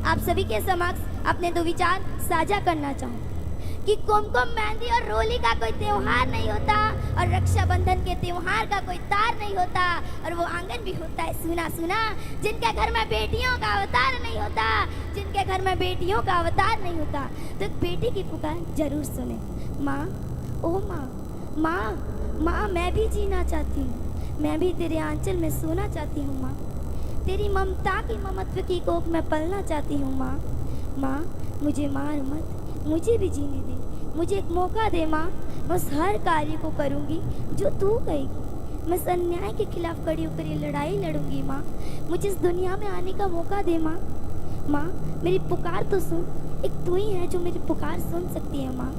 आप सभी के समक्ष अपने दो विचार साझा करना चाहूँ कि कुमकुम, मेहंदी और रोली का कोई त्योहार नहीं होता और रक्षाबंधन के त्योहार का कोई तार नहीं होता और वो आंगन भी होता है सुना सुना जिनके घर में बेटियों का अवतार नहीं होता, जिनके घर में बेटियों का अवतार नहीं होता। तो एक बेटी की पुकार जरूर सुने, माँ, ओ माँ, माँ, माँ मैं भी जीना चाहती हूँ, मैं भी तेरे आंचल में सोना चाहती हूँ माँ, तेरी ममता की ममत्व की कोख में पलना चाहती हूँ माँ। माँ मुझे मार मत, मुझे भी जीने दे, मुझे एक मौका दे माँ, मैं उस हर कार्य को करूँगी जो तू कहेगी, मैं इस अन्याय के खिलाफ खड़ी होकर ये लड़ाई लड़ूंगी माँ, मुझे इस दुनिया में आने का मौका दे माँ। माँ मेरी पुकार तो सुन, एक तू ही है जो मेरी पुकार सुन सकती है माँ।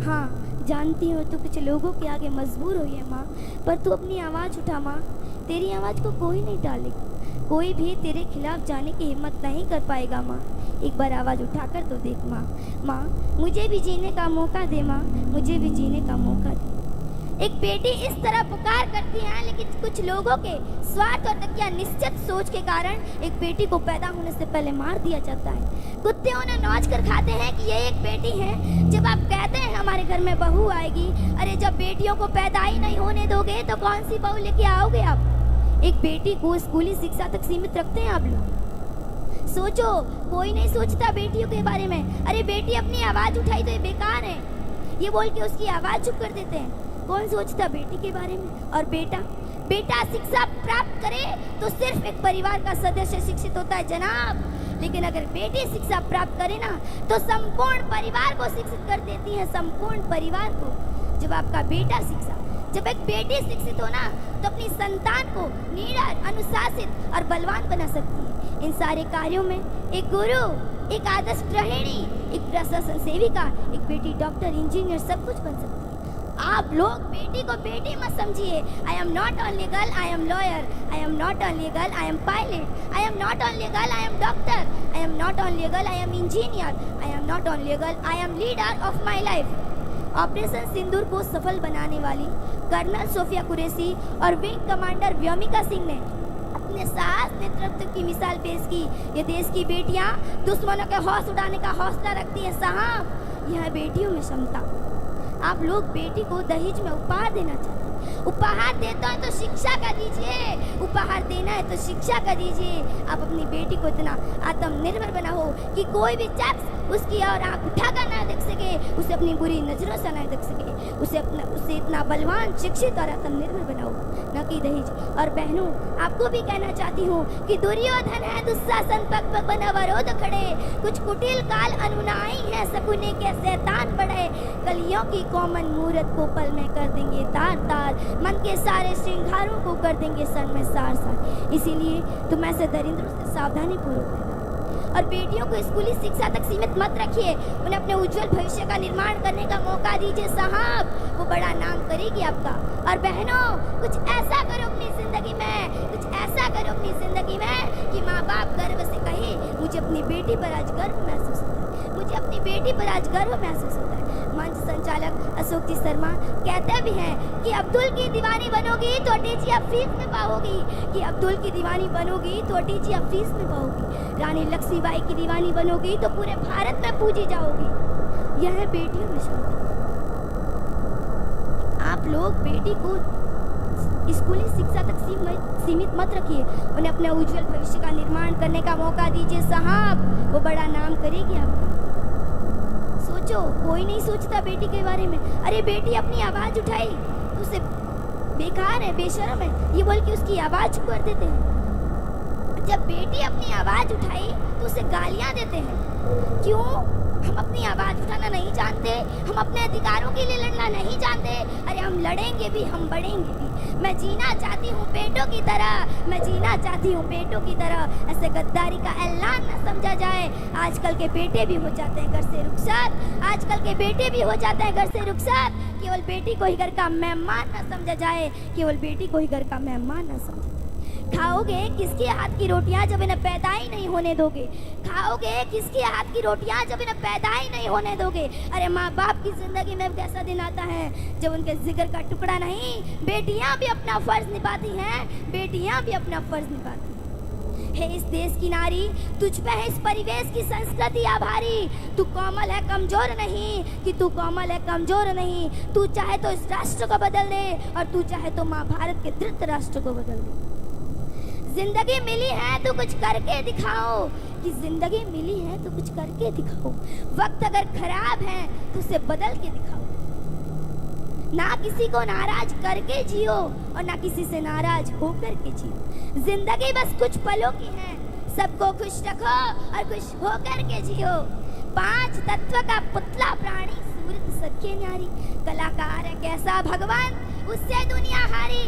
हाँ जानती हो तू कुछ लोगों के आगे मजबूर हुई है माँ, पर तू अपनी आवाज़ उठा माँ, तेरी आवाज़ को कोई नहीं टालेगा, कोई भी तेरे खिलाफ जाने की हिम्मत नहीं कर पाएगा माँ। एक बार आवाज़ उठाकर तो देख माँ, माँ मुझे भी जीने का मौका दे माँ, मुझे भी जीने का मौका दे। एक बेटी इस तरह पुकार करती है, लेकिन कुछ लोगों के स्वार्थ और क्या निश्चित सोच के कारण एक बेटी को पैदा होने से पहले मार दिया जाता है। कुत्ते उन्हें नोच कर खाते हैं कि ये एक बेटी है। जब आप कहते हैं हमारे घर में बहू आएगी, अरे जब बेटियों को पैदा ही नहीं होने दोगे तो कौन सी बहू लेके आओगे आप? एक बेटी को स्कूली शिक्षा तक सीमित रखते हैं आप लोग। सोचो, कोई नहीं सोचता बेटियों के बारे में। अरे बेटी अपनी आवाज़ उठाई तो ये बेकार है, ये बोल के उसकी आवाज़ चुप कर देते हैं। कौन सोचता बेटी के बारे में? और बेटा शिक्षा प्राप्त करे तो सिर्फ एक परिवार का सदस्य शिक्षित होता है जनाब, लेकिन अगर बेटी शिक्षा प्राप्त करे ना तो संपूर्ण परिवार को शिक्षित कर देती है, संपूर्ण परिवार को। जब आपका बेटा जब एक बेटी शिक्षित हो ना तो अपनी संतान को निडर, अनुशासित और बलवान बना सकती है। इन सारे कार्यों में एक गुरु, एक आदर्श गृहिणी, एक प्रशासन सेविका, एक बेटी डॉक्टर, इंजीनियर सब कुछ बन सकती है। आप लोग बेटी को बेटी मत समझिए। I am not only girl, I am lawyer, I am not only girl, I am pilot, I am not only girl, I am doctor, I am not only girl, I am engineer, I am not only girl, I am leader of my life. Operation Sindoor को सफल बनाने वाली colonel Sophia Qureshi और wing commander Vyomika Singh ने अपने साहस नेतृत्व की मिसाल पेश की। ये देश की बेटियां दुश्मनों के हौस उड़ाने का हौसला रखती हैं साहब, यह बेटियों में क्षमता। आप लोग बेटी को दहेज में उपहार देना चाहते हैं। उपहार देता है तो शिक्षा का दीजिए, उपहार देना है तो शिक्षा का दीजिए। आप अपनी बेटी को इतना आत्मनिर्भर बनाओ कि कोई भी शख्स उसकी और आंख उठाकर ना देख सके, उसे अपनी बुरी नजरों से ना देख सके। उसे इतना बलवान, शिक्षित और आत्मनिर्भर बनाओ, न कि दहेज। और बहनों, आपको भी कहना चाहती हूँ कि दुर्योधन है दुशासन पग पग बना वरोध खड़े, कुछ कुटिल काल अनुनाई है सकुने के शैतान बढ़े। कलियों की कॉमन मूरत को पल में कर देंगे तार तार, मन के सारे श्रृंगारों को कर देंगे सर में सार सार। इसीलिए तुम ऐसे दरिंद्रों से सावधानी पूर्वक रहना। और बेटियों को स्कूली शिक्षा तक सीमित मत रखिए, उन्हें अपने उज्जवल भविष्य का निर्माण करने का मौका दीजिए साहब, वो बड़ा नाम करेगी आपका। और बहनों, कुछ ऐसा करो अपनी जिंदगी में, कुछ ऐसा करो अपनी जिंदगी में कि माँ बाप गर्व से कहे मुझे अपनी बेटी पर आज गर्व महसूस होता है, मुझे अपनी बेटी पर आज गर्व महसूस होता है। मंच संचालक अशोक जी शर्मा कहते भी हैं कि अब्दुल की दीवानी बनोगी तो डीजी आप फीस में पाओगी, कि अब्दुल की दीवानी बनोगी तो डीजी आप फीस में पाओगी। रानी लक्ष्मीबाई की दीवानी बनोगी तो पूरे भारत में पूजी जाओगी। यह है बेटियों में क्षमता। आप लोग बेटी को स्कूली शिक्षा तक सीमित मत रखिए, उन्हें अपने उज्जवल भविष्य का निर्माण करने का मौका दीजिए साहब, वो बड़ा नाम करेगी आपका। सोचो, कोई नहीं सोचता बेटी के बारे में। अरे बेटी अपनी आवाज़ उठाई तो उसे बेकार है, बेशर्म है, ये बोल के उसकी आवाज़ कर देते हैं। जब बेटी अपनी आवाज़ उठाई तो उसे गालियाँ देते हैं। क्यों? हम अपनी आवाज़ उठाना नहीं जानते, हम अपने अधिकारों के लिए लड़ना नहीं जानते। अरे हम लड़ेंगे भी, हम बढ़ेंगे भी। मैं जीना चाहती हूँ बेटों की तरह, मैं जीना चाहती हूँ बेटों की तरह। ऐसे गद्दारी का ऐलान न समझा जाए। आजकल के बेटे भी हो जाते हैं घर से रुखसत, आजकल के बेटे भी हो जाते हैं घर से रुखसत। केवल बेटी को ही घर का मेहमान न समझा जाए, केवल बेटी को ही घर का मेहमान न समझा। खाओगे किसके हाथ की रोटियां जब इन्हें पैदा ही नहीं होने दोगे? खाओगे किसके हाथ की रोटियां जब इन्हें पैदा ही नहीं होने दोगे? अरे माँ बाप की जिंदगी में कैसा दिन आता है जब उनके जिगर का टुकड़ा नहीं, बेटियां भी अपना फर्ज निभाती हैं, बेटियां भी अपना फर्ज निभाती हैं। हे इस देश की नारी, तुझ पे है इस परिवेश की संस्कृति आभारी। तू कोमल है कमजोर नहीं, कि तू कोमल है कमजोर नहीं। तू चाहे तो इस राष्ट्र को बदल दे, और तू चाहे तो महाभारत के धृतराष्ट्र को बदल दे। जिंदगी मिली है तो कुछ करके दिखाओ, कि जिंदगी मिली है तो कुछ करके दिखाओ। वक्त अगर खराब है तो उसे बदल के दिखाओ। ना किसी को नाराज करके जियो, और ना किसी से नाराज होकर के जियो। जिंदगी बस कुछ पलों की है, सबको खुश रखो और खुश होकर के जियो। 5 तत्व का पुतला प्राणी, सूरत सत्य न्यारी। कलाकार है कैसा भगवान, उससे दुनिया हारी।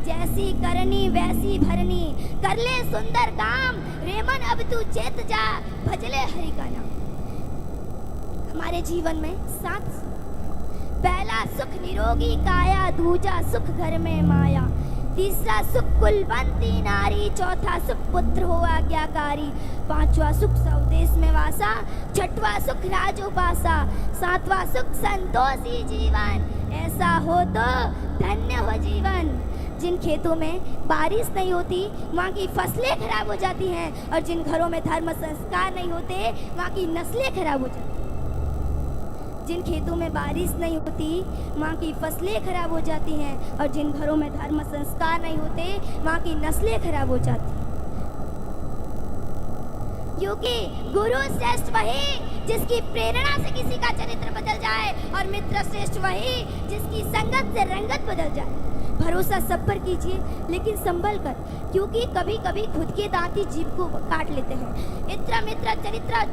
जैसी करनी वैसी भरनी, कर ले सुंदर काम। रेमन अब तू चेत जा, भजले हरि का नाम। हमारे जीवन में 7 सुख। पहला सुख निरोगी काया, दूजा सुख घर में माया, तीसरा सुख कुलवंती नारी, चौथा सुख पुत्र हो आज्ञाकारी, 5वां सुख स्वदेश में वासा, 6वां सुख राजोपासा, 7वां सुख संतोषी जीवन। ऐसा हो तो धन्य हो जीवन। जिन खेतों में बारिश नहीं होती वहाँ की फसलें खराब हो जाती हैं, और जिन घरों में धर्म संस्कार नहीं होते वहाँ की नस्लें खराब हो जाती हैं। जिन खेतों में बारिश नहीं होती वहाँ की फसलें खराब हो जाती हैं, और जिन घरों में धर्म संस्कार नहीं होते वहाँ की नस्लें खराब हो जाती हैं। क्योंकि गुरु श्रेष्ठ वही जिसकी प्रेरणा से किसी का चरित्र बदल जाए, और मित्र श्रेष्ठ वही जिसकी संगत से रंगत बदल जाए। भरोसा सब पर कीजिए, लेकिन संभल कर, क्योंकि कभी कभी खुद के दांत ही जीभ को काट लेते हैं। इत्र मित्र चरित्र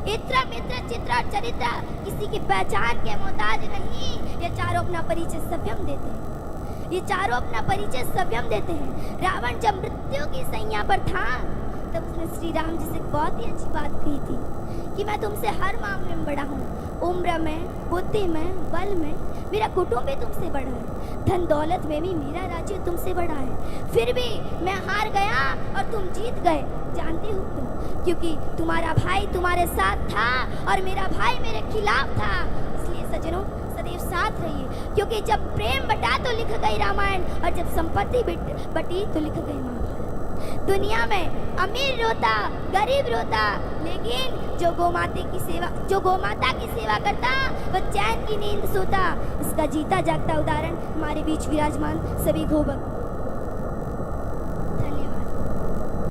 इत्र मित्र चित्र और चरित्र किसी की पहचान के मोहताज नहीं। ये चारों अपना परिचय सव्यम देते हैं। ये चारों अपना परिचय सव्यम देते हैं। रावण जब मृत्यु की सैया पर था, तब उसने श्री राम जी से बहुत ही अच्छी बात कही थी, कि मैं तुमसे हर मामले में बड़ा हूँ। उम्र में, बुद्धि में, बल में मेरा कुटुंब भी तुमसे बड़ा है। धन दौलत में भी मेरा राज्य तुमसे बड़ा है। फिर भी मैं हार गया और तुम जीत गए। जानते हो क्यों? क्योंकि तुम्हारा भाई तुम्हारे साथ था और मेरा भाई मेरे खिलाफ था। इसलिए सज्जनों, सदैव साथ रहिए, क्योंकि जब प्रेम बटा तो लिख गई रामायण, और जब संपत्ति बटी तो लिख गई महाभारत। दुनिया में अमीर रोता, गरीब रोता, लेकिन जो गोमाता की सेवा करता वह चैन की नींद सोता। इसका जीता जागता उदाहरण हमारे बीच विराजमान सभी गोभक्त।